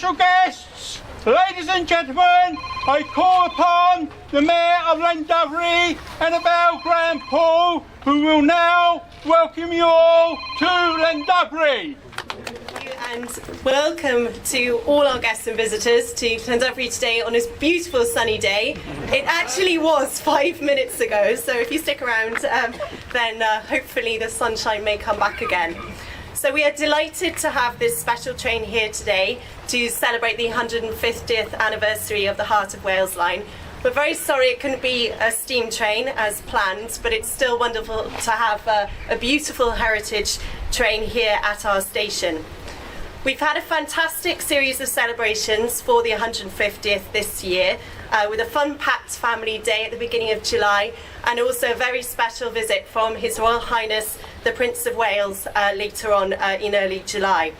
special guests, ladies and gentlemen, I call upon the Mayor of Llandovery, Annabel Graham-Paul, who will now welcome you all to Llandovery. And welcome to all our guests and visitors to Llandovery today on this beautiful sunny day. It actually was 5 minutes ago, so if you stick around, then hopefully the sunshine may come back again. So we are delighted to have this special train here today to celebrate the 150th anniversary of the Heart of Wales line. We're very sorry it couldn't be a steam train as planned, but it's still wonderful to have a beautiful heritage train here at our station. We've had a fantastic series of celebrations for the 150th this year, with a fun-packed family day at the beginning of July, and also a very special visit from His Royal Highness the Prince of Wales later on in early July.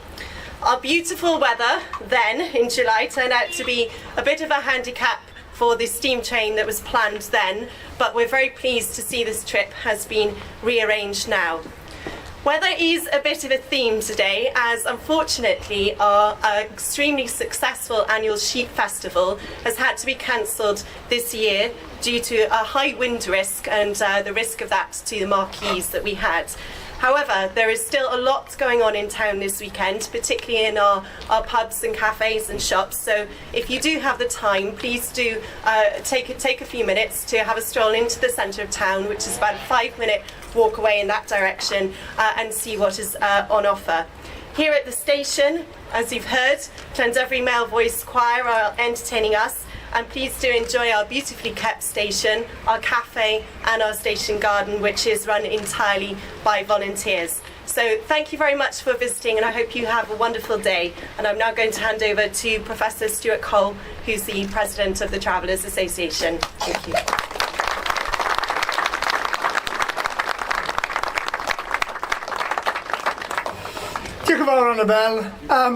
Our beautiful weather then in July turned out to be a bit of a handicap for the steam train that was planned then, but we're very pleased to see this trip has been rearranged now. Weather is a bit of a theme today, as unfortunately our extremely successful annual Sheep Festival has had to be cancelled this year due to a high wind risk and the risk of that to the marquees that we had. However, there is still a lot going on in town this weekend, particularly in our pubs and cafes and shops. So if you do have the time, please do take a few minutes to have a stroll into the centre of town, which is about a 5-minute walk away in that direction, and see what is on offer. Here at the station, as you've heard, Llandovery Male Voice Choir are entertaining us, and please do enjoy our beautifully kept station, our cafe and our station garden, which is run entirely by volunteers. So thank you very much for visiting, and I hope you have a wonderful day. And I'm now going to hand over to Professor Stuart, who's the President of the Travellers Association. Thank you. Diolch yn fawr Annabel.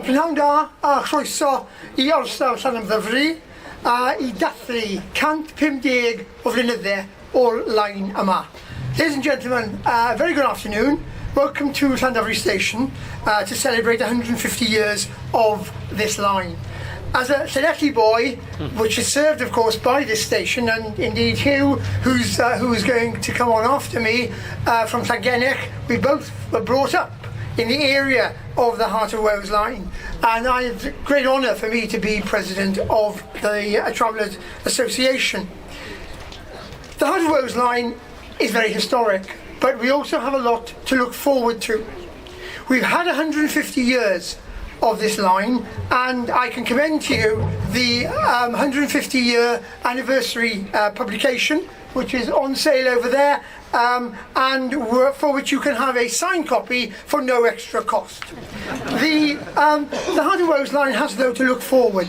Pnawn da a chroeso I orsaf Llandovery I dathlu 150 o flynyddau o'r line yma. Ladies and gentlemen, very good afternoon. Welcome to Llandovery Station to celebrate 150 years of this line. As a Llanelli boy, which is served of course by this station, and indeed Huw, who's going to come on after me from Llangennech, we both were brought up in the area of the Heart of Wales line, and it's a great honour for me to be president of the Travellers Association. The Heart of Wales line is very historic, but we also have a lot to look forward to. We've had 150 years of this line, and I can commend to you the 150-year anniversary publication, which is on sale over there, and for which you can have a signed copy for no extra cost. The Heart of Wales line has, though, to look forward.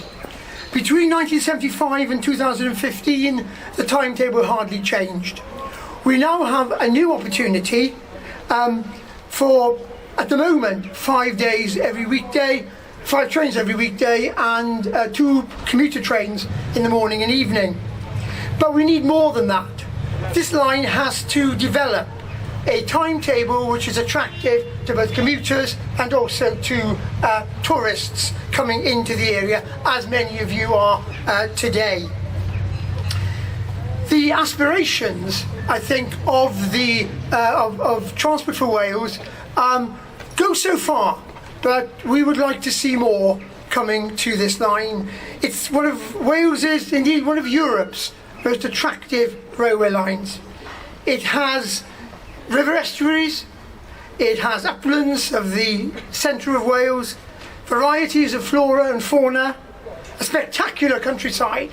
Between 1975 and 2015, the timetable hardly changed. We now have a new opportunity for, at the moment, 5 days every weekday, 5 trains every weekday, and 2 commuter trains in the morning and evening. But we need more than that. This line has to develop a timetable which is attractive to both commuters and also to tourists coming into the area, as many of you are today. The aspirations, I think, of the of Transport for Wales go so far, but we would like to see more coming to this line. It's one of Wales's, indeed one of Europe's most attractive railway lines. It has river estuaries, it has uplands of the centre of Wales, varieties of flora and fauna, a spectacular countryside,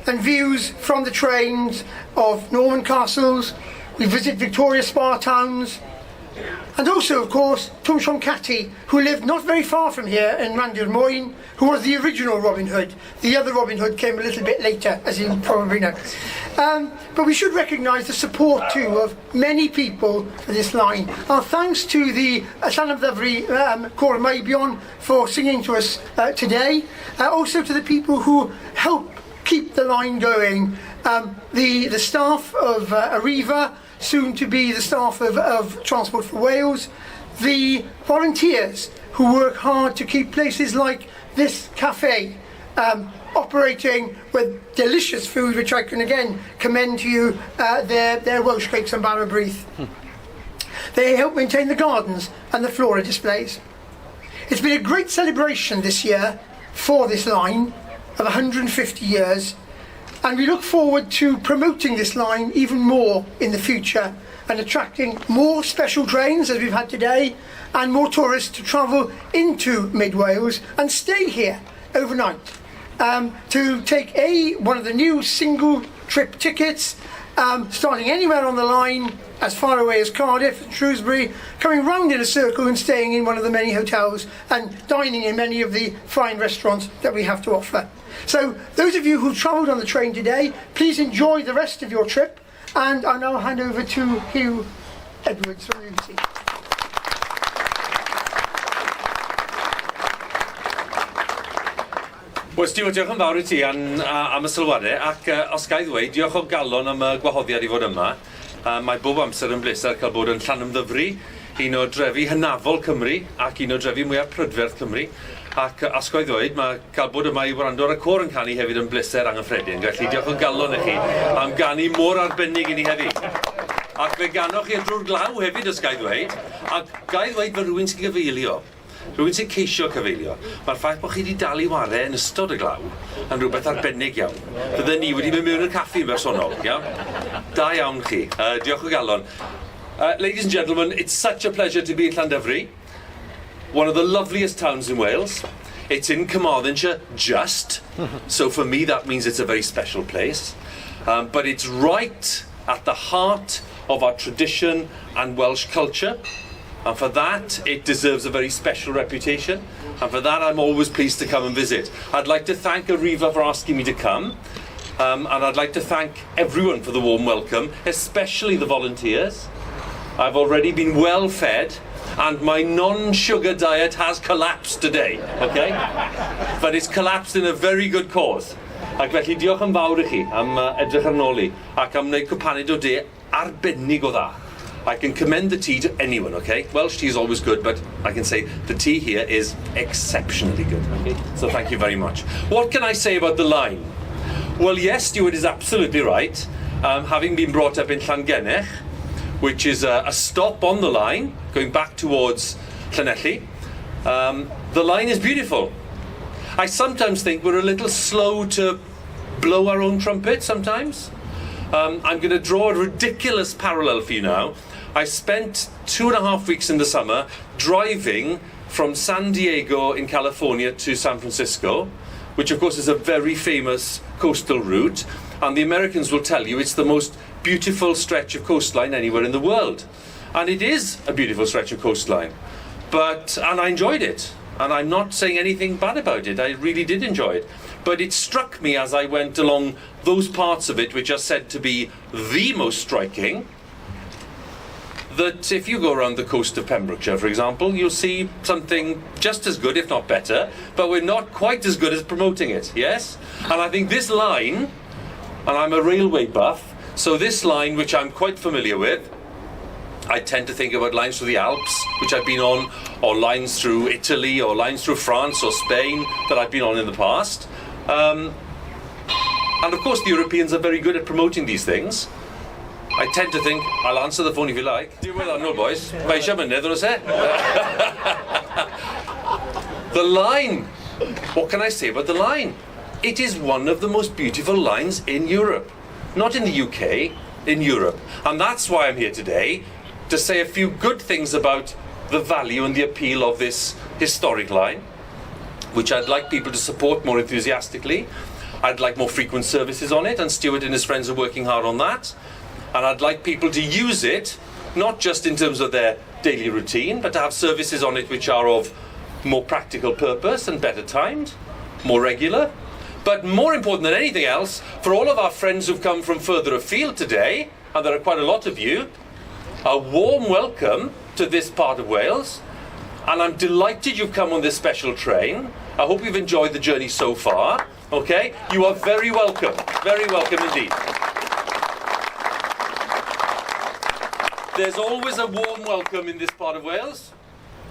and views from the trains of Norman castles. We visit Victoria Spa towns, and also of course Twm Sioncati, who lived not very far from here in Llandovery, who was the original Robin Hood. The other Robin Hood came a little bit later, as you probably know. But we should recognise the support too of many people for this line. Our thanks to the Llandovery Cor Meibion for singing to us today. Also to the people who help keep the line going. The staff of Arriva, soon to be the staff of Transport for Wales, the volunteers who work hard to keep places like this cafe operating with delicious food, which I can again commend to you, their Welsh cakes and barra breath. They help maintain the gardens and the flora displays. It's been a great celebration this year for this line of 150 years, and we look forward to promoting this line even more in the future and attracting more special trains as we've had today and more tourists to travel into Mid Wales and stay here overnight to take one of the new single trip tickets starting anywhere on the line as far away as Cardiff and Shrewsbury, coming round in a circle and staying in one of the many hotels and dining in many of the fine restaurants that we have to offer. So those of you who travelled on the train today, please enjoy the rest of your trip, and I'll now hand over to Huw Edwards from the BBC. Wel, Stuart, diolch yn fawr i ti am y sylwadau, ac os ga i ddweud, diolch o galon am y gwahoddiad i fod yma. Mae bob amser yn bleser cael bod yn Llandovery, un o drefi hynafol Cymru, ac un o drefi mwyaf prydferth Cymru. Ac os ga i ddweud, mae cael bod yma i wrando ar y cor yn canu hefyd yn bleser anghyffredin. Felly diolch o galon i chi am ganu mor arbennig i ni heddi. Ac fe ganoch chi drwy'r glaw hefyd, os ga i ddweud, ac ga i ddweud fe rhywun sy'n gyfeilio. Rwy'n sy'n ceisio cyfeilio. Mae'r ffaith bod chi wedi dal i ware yn ystod y glaw yn rhywbeth arbennig iawn. Fydden ni wedi mynd mewn i'r caffi yn bersonol, iawn? Da iawn chi. Diolch o galon. Ladies and gentlemen, it's such a pleasure to be in Llandovery, one of the loveliest towns in Wales. It's in Carmarthenshire, just. So for me, that means it's a very special place. But it's right at the heart of our tradition and Welsh culture. And for that, it deserves a very special reputation. And for that, I'm always pleased to come and visit. I'd like to thank Arriva for asking me to come. And I'd like to thank everyone for the warm welcome, especially the volunteers. I've already been well fed, and my non-sugar diet has collapsed today, okay? But it's collapsed in a very good cause. Ac felly diolch yn fawr i chi am edrych ar ôl i, ac am wneud cwpaned o de arbennig o dda. I can commend the tea to anyone, okay? Welsh tea is always good, but I can say the tea here is exceptionally good, okay? So thank you very much. What can I say about the line? Well, yes, Stuart is absolutely right. Having been brought up in Llangenech, which is a stop on the line, going back towards Llanelli, the line is beautiful. I sometimes think we're a little slow to blow our own trumpet sometimes. I'm going to draw a ridiculous parallel for you now. I spent 2.5 weeks in the summer driving from San Diego in California to San Francisco, which of course is a very famous coastal route, and the Americans will tell you it's the most beautiful stretch of coastline anywhere in the world. And it is a beautiful stretch of coastline, and I enjoyed it, and I'm not saying anything bad about it. I really did enjoy it. But it struck me as I went along those parts of it which are said to be the most striking, that if you go around the coast of Pembrokeshire, for example, you'll see something just as good, if not better, but we're not quite as good as promoting it, yes? And I think this line, and I'm a railway buff, so this line, which I'm quite familiar with, I tend to think about lines through the Alps, which I've been on, or lines through Italy, or lines through France or Spain that I've been on in the past. And of course the Europeans are very good at promoting these things. I tend to think, I'll answer the phone if you like. No, boys. The line. What can I say about the line? It is one of the most beautiful lines in Europe. Not in the UK, in Europe. And that's why I'm here today, to say a few good things about the value and the appeal of this historic line, which I'd like people to support more enthusiastically. I'd like more frequent services on it, and Stuart and his friends are working hard on that. And I'd like people to use it, not just in terms of their daily routine, but to have services on it which are of more practical purpose and better timed, more regular. But more important than anything else, for all of our friends who've come from further afield today, and there are quite a lot of you, a warm welcome to this part of Wales. And I'm delighted you've come on this special train. I hope you've enjoyed the journey so far. Okay? You are very welcome indeed. There's always a warm welcome in this part of Wales.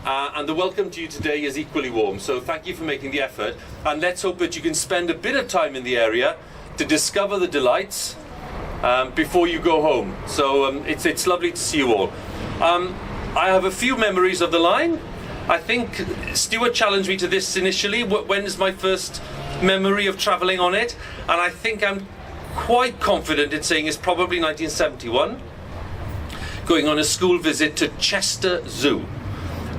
and the welcome to you today is equally warm. So thank you for making the effort, and let's hope that you can spend a bit of time in the area to discover the delights before you go home. So it's lovely to see you all. I have a few memories of the line. I think Stuart challenged me to this initially. When is my first memory of travelling on it? And I think I'm quite confident in saying it's probably 1971, going on a school visit to Chester Zoo,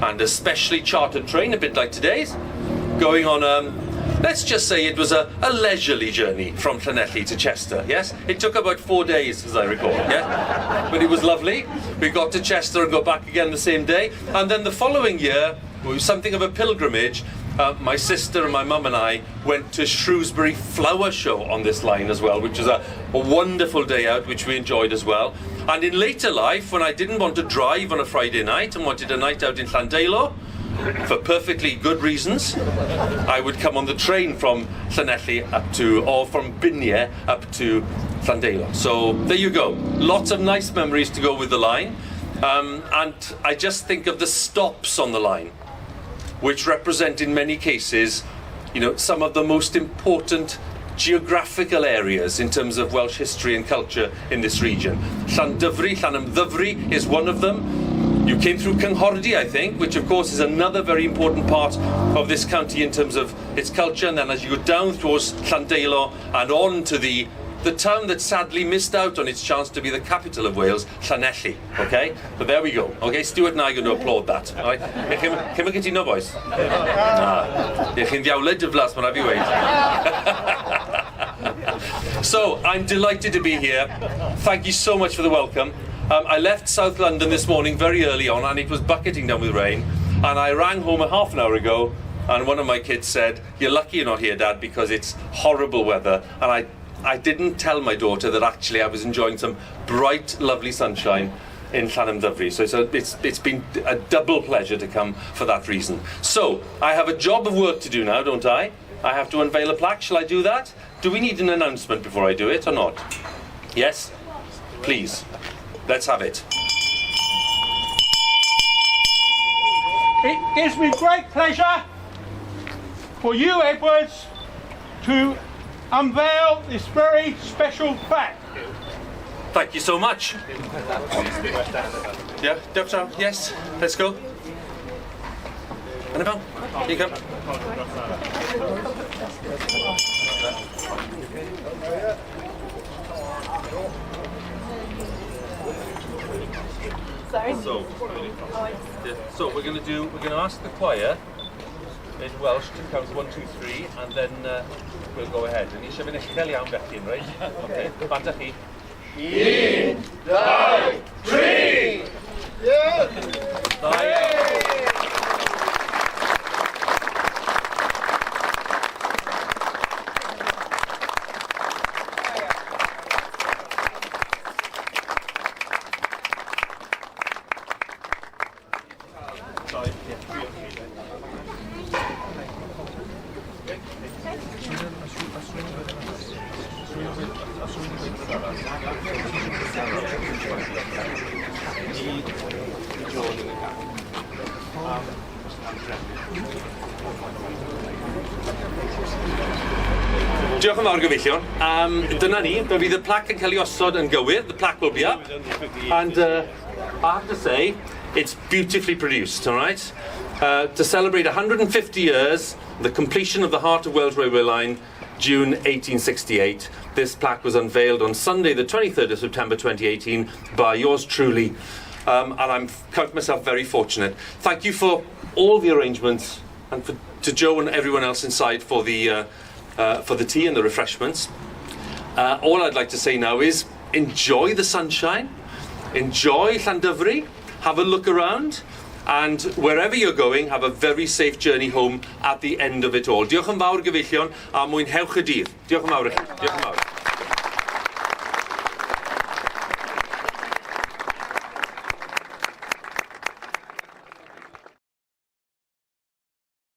and a specially chartered train, a bit like today's, going on let's just say it was a leisurely journey from Llanelli to Chester, yes? It took about 4 days, as I recall, yeah? But it was lovely. We got to Chester and got back again the same day. And then the following year, it was something of a pilgrimage. My sister and my mum and I went to Shrewsbury Flower Show on this line as well, which was a wonderful day out, which we enjoyed as well. And in later life, when I didn't want to drive on a Friday night and wanted a night out in Llandeilo, for perfectly good reasons, I would come on the train from Llanelli or from Binie up to Llandeilo. So there you go. Lots of nice memories to go with the line. And I just think of the stops on the line, which represent in many cases, some of the most important geographical areas in terms of Welsh history and culture in this region. Llandovery is one of them. You came through Cynghordy, I think, which of course is another very important part of this county in terms of its culture, and then as you go down towards Llandeilo and on to the town that sadly missed out on its chance to be the capital of Wales, Llanelli, okay? But there we go, okay? Stuart and I are going to applaud that, all right? Chi'n mynd gyda boys? Chi'n ddiawled diflas, mae'n rhaid i So, I'm delighted to be here. Thank you so much for the welcome. I left South London this morning very early on, and it was bucketing down with rain, and I rang home a half an hour ago, and one of my kids said, "You're lucky you're not here, Dad, because it's horrible weather." And I didn't tell my daughter that actually I was enjoying some bright, lovely sunshine in Llandovery. So it's been a double pleasure to come for that reason. So, I have a job of work to do now, don't I? I have to unveil a plaque. Shall I do that? Do we need an announcement before I do it, or not? Yes? Please. Let's have it. It gives me great pleasure for you, Edwards, to unveil this very special plaque. Thank you so much. Yeah, Doctor, yes, let's go. Annabelle, here you come. Sorry. So we're going to ask the choir in Welsh to count 1, 2, 3, and then we'll go ahead. And eisiau fynd uchel iawn felly, right? Okay. Banda chi. 1, 2, 3! Yeah! Diolch yn fawr gyfeillion. Dyna ni, fe fydd y plaque yn cael ei osod yn gywir. The plaque will be up. And I have to say, it's beautifully produced, all right? To celebrate 150 years, the completion of the Heart of Wales Railway Line, June 1868. This plaque was unveiled on Sunday, the 23rd of September 2018, by yours truly. And I'm count myself very fortunate. Thank you for all the arrangements, and to Joe and everyone else inside for the tea and the refreshments. All I'd like to say now is enjoy the sunshine, enjoy Llandovery, have a look around, and wherever you're going, have a very safe journey home at the end of it all. Diolch yn fawr gyfeillion, a mwynhewch y dydd. Diolch yn fawr i chi. Diolch yn fawr.